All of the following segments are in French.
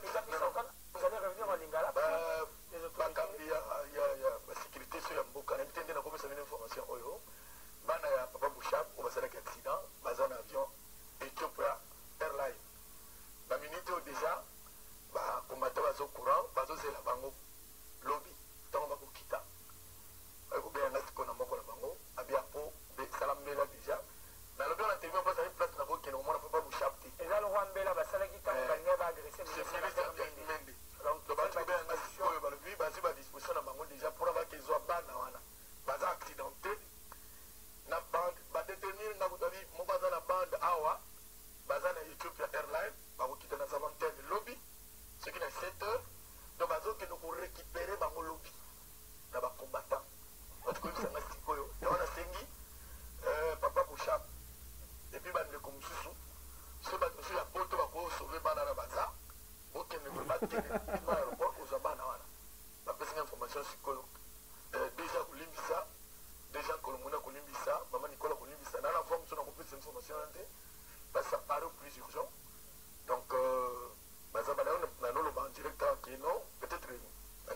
Vous allez revenir en Lingala. La sécurité sur la Mboka. On a comme ça une information. Bana ya Papa Bouchab, on va faire un accident. Bazan avion Ethiopia Airlines. La minute déjà, combattant au courant, bazo c'est la bango lobby. Donc on va quitter. On va bien qu'on a moko la bango. Abiapo, salam bela déjà. Mais le bien la télé on passe à une place na ko keno mona Papa Bouchab. Et là le roi Mbela va sala kita ngane va agresser. C'est fini. Donc le bateau bien na siko yo ba lui bazi ba disposition na bango déjà pour avoir qu'ils soient bana wana. Baza accidenté. Na bande ba détenir na kutabi mo baza na bande awa baza na Ethiopia Airlines ba ko kita na Zaventem lobby ce qui est 7 heures donc bazo que nous récupérer bango lobby na ba combattant parce que ça na sikoyo et on a sengi Papa Bouchab et puis bande comme susu ce bateau sur la porte ba ko sauver bana na baza OK ne peut pas tenir dans l'aéroport aux abana wana la personne information sikoyo déjà kulimbisa déjà que le monde a connu ça, maman Nicolas a connu ça. Dans la forme, on a compris cette information, parce que ça paraît plus urgent. Donc, on a en direct qui non, peut-être,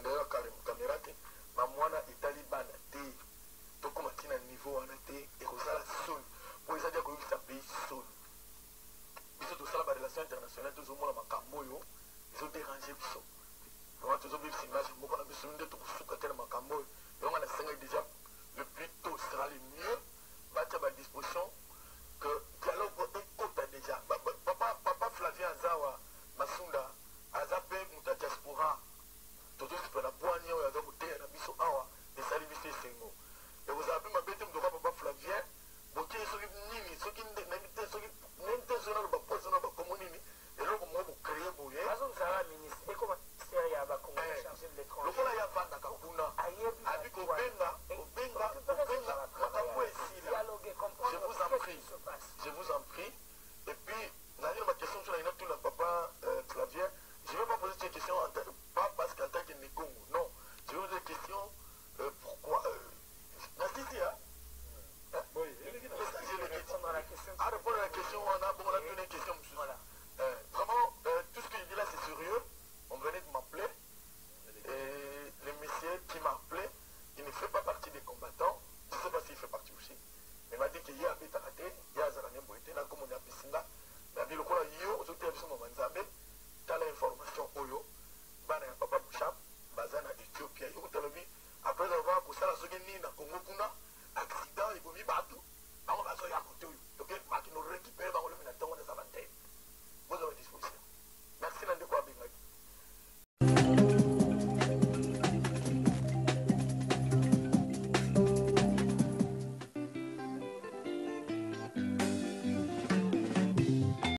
d'ailleurs, caméra, mais moi, Italie, tout comme à un niveau, on a été, et ça, la zone, pour les dire que c'est un pays zone. Ils ont tout ça, la relation internationale, tout le monde a un ils ont dérangé le son. Donc, tout le monde a une image, on a besoin de tout